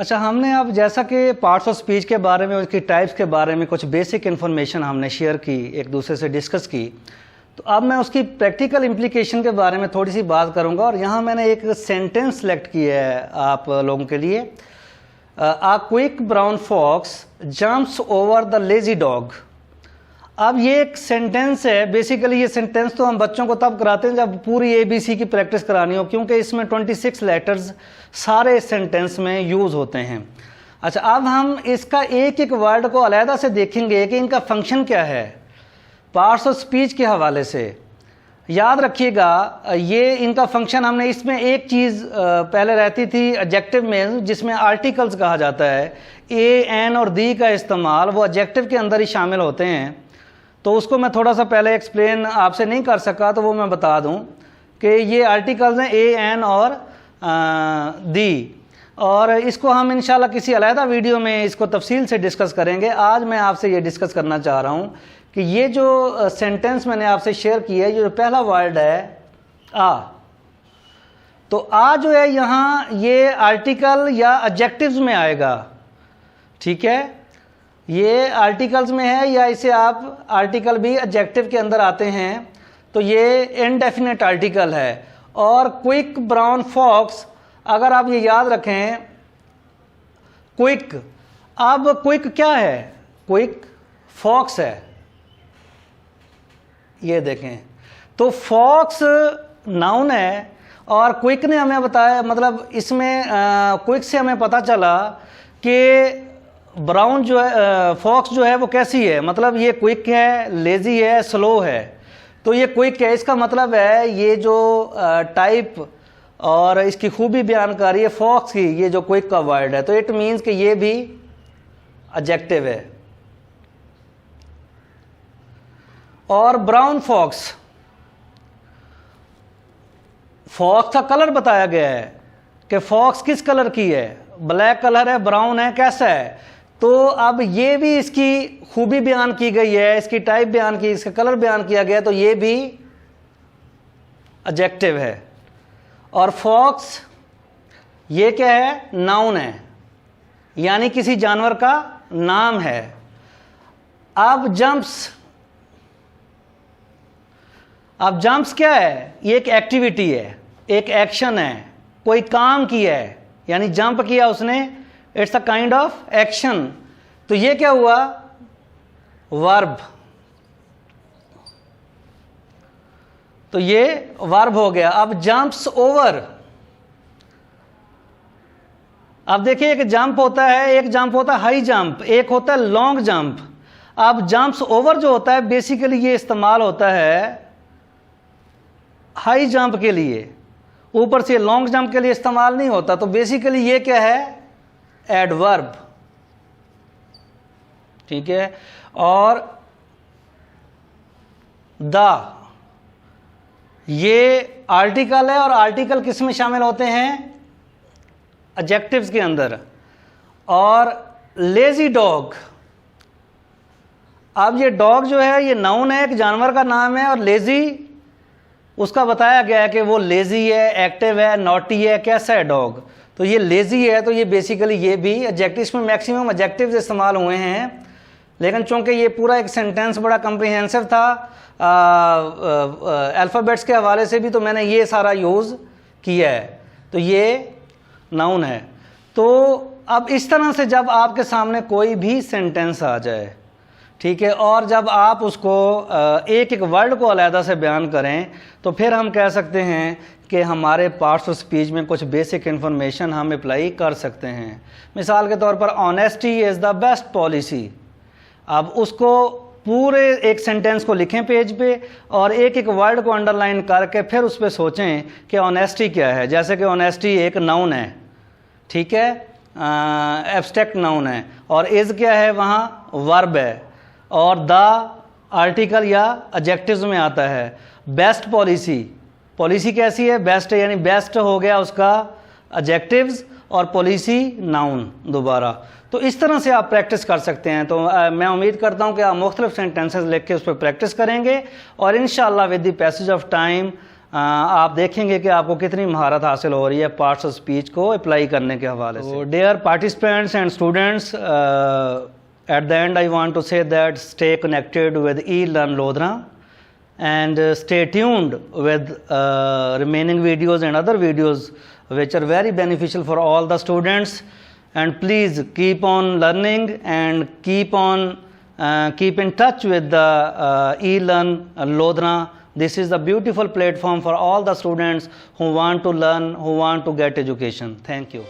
अच्छा, हमने अब जैसा कि पार्ट्स ऑफ स्पीच के बारे में, उसकी टाइप्स के बारे में कुछ बेसिक इन्फॉर्मेशन हमने शेयर की, एक दूसरे से डिस्कस की, तो अब मैं उसकी प्रैक्टिकल इम्प्लीकेशन के बारे में थोड़ी सी बात करूंगा। और यहाँ मैंने एक सेंटेंस सेलेक्ट किया है आप लोगों के लिए। A quick brown fox jumps over the lazy dog. अब ये एक सेंटेंस है। बेसिकली ये सेंटेंस तो हम बच्चों को तब कराते हैं जब पूरी ABC की प्रैक्टिस करानी हो, क्योंकि इसमें 26 लेटर्स सारे सेंटेंस में यूज़ होते हैं। अच्छा, अब हम इसका एक एक वर्ड को अलहदा से देखेंगे कि इनका फंक्शन क्या है पार्ट्स ऑफ स्पीच के हवाले से। याद रखिएगा, ये इनका फंक्शन हमने इसमें एक चीज़ पहले रहती थी एडजेक्टिव में, जिसमें आर्टिकल्स कहा जाता है। ए, एन और दी का इस्तेमाल वो एडजेक्टिव के अंदर ही शामिल होते हैं। तो उसको मैं थोड़ा सा पहले एक्सप्लेन आपसे नहीं कर सका, तो वो मैं बता दूं कि ये आर्टिकल्स हैं ए, एन और दी। और इसको हम इंशाल्लाह किसी अलहदा वीडियो में इसको तफसील से डिस्कस करेंगे। आज मैं आपसे ये डिस्कस करना चाह रहा हूँ कि ये जो सेंटेंस मैंने आपसे शेयर किया है, ये जो पहला वर्ड है आ, तो आ जो है यहाँ ये आर्टिकल या एडजेक्टिव्स में आएगा। ठीक है, ये आर्टिकल्स में है, या इसे आप आर्टिकल भी एडजेक्टिव के अंदर आते हैं, तो ये इनडेफिनेट आर्टिकल है। और क्विक ब्राउन फॉक्स, अगर आप ये याद रखें, क्विक, अब क्विक क्या है? क्विक फॉक्स है। ये देखें, तो फॉक्स नाउन है और क्विक ने हमें बताया, मतलब इसमें क्विक से हमें पता चला कि ब्राउन जो है, फॉक्स जो है वो कैसी है, मतलब ये क्विक है, लेजी है, स्लो है। तो ये क्विक है, इसका मतलब है ये जो टाइप और इसकी खूबी बयान कर रही है फॉक्स की, ये जो क्विक का वर्ड है, तो इट मीन्स कि ये भी एडजेक्टिव है। और ब्राउन फॉक्स, फॉक्स का कलर बताया गया है कि फॉक्स किस कलर की है, ब्लैक कलर है, ब्राउन है, कैसा है। तो अब ये भी इसकी खूबी बयान की गई है, इसकी टाइप बयान की, इसका कलर बयान किया गया, तो ये भी एडजेक्टिव है। और फॉक्स ये क्या है? नाउन है, यानी किसी जानवर का नाम है। अब जंप्स, अब जंप्स क्या है? ये एक एक्टिविटी है, एक एक्शन है, कोई काम किया है, यानी जंप किया उसने, it's a kind of action. तो ये क्या हुआ? वर्ब। तो ये वर्ब हो गया। अब जंप्स ओवर, अब देखिए एक जंप होता है, एक जंप होता है हाई जंप, एक होता है लॉन्ग जंप। अब जंप्स ओवर जो होता है बेसिकली ये इस्तेमाल होता है हाई जंप के लिए, ऊपर से लॉन्ग जंप के लिए इस्तेमाल नहीं होता। तो बेसिकली ये क्या है? एडवर्ब। ठीक है। और द, ये आर्टिकल है, और आर्टिकल किस में शामिल होते हैं? एडजेक्टिव्स के अंदर। और लेजी डॉग, अब ये डॉग जो है ये नाउन है, एक जानवर का नाम है, और लेजी उसका बताया गया है कि वो लेजी है, एक्टिव है, नॉटी है, कैसा है डॉग। तो ये लेजी है, तो ये बेसिकली ये भी एडजेक्टिव, इसमें मैक्सिमम एडजेक्टिव्स इस्तेमाल हुए हैं। लेकिन चूंकि ये पूरा एक सेंटेंस बड़ा कम्प्रिहेंसिव था अल्फ़ाबेट्स के हवाले से भी, तो मैंने ये सारा यूज़ किया है। तो ये नाउन है। तो अब इस तरह से जब आपके सामने कोई भी सेंटेंस आ जाए, ठीक है, और जब आप उसको एक एक वर्ड को अलहदा से बयान करें, तो फिर हम कह सकते हैं कि हमारे पार्ट्स ऑफ स्पीच में कुछ बेसिक इन्फॉर्मेशन हम अप्लाई कर सकते हैं। मिसाल के तौर पर honesty is the best policy. अब उसको पूरे एक सेंटेंस को लिखें पेज पे, और एक एक वर्ड को अंडरलाइन करके फिर उस पर सोचें कि ऑनेस्टी क्या है। जैसे कि ऑनेस्टी एक नाउन है, ठीक है, एब्स्ट्रैक्ट नाउन है, और इज़ क्या है? वहाँ वर्ब है, और द आर्टिकल या एडजेक्टिव्स में आता है। बेस्ट पॉलिसी, पॉलिसी कैसी है? बेस्ट है, यानी बेस्ट हो गया उसका एडजेक्टिव्स, और पॉलिसी नाउन दोबारा। तो इस तरह से आप प्रैक्टिस कर सकते हैं। तो मैं उम्मीद करता हूं कि आप मुख्तलिफ सेंटेंसेस लिख के उस पर प्रैक्टिस करेंगे, और इंशाअल्लाह with the passage of time आप देखेंगे कि आपको कितनी महारत हासिल हो रही है पार्ट्स ऑफ स्पीच को अप्लाई करने के हवाले से। Dear participants and students, at the end I want to say that stay connected with eLearn Lodhra and stay tuned with remaining videos and other videos which are very beneficial for all the students, and please keep on learning and keep in touch with the eLearn Lodhra. This is a beautiful platform for all the students who want to learn, who want to get education. Thank you.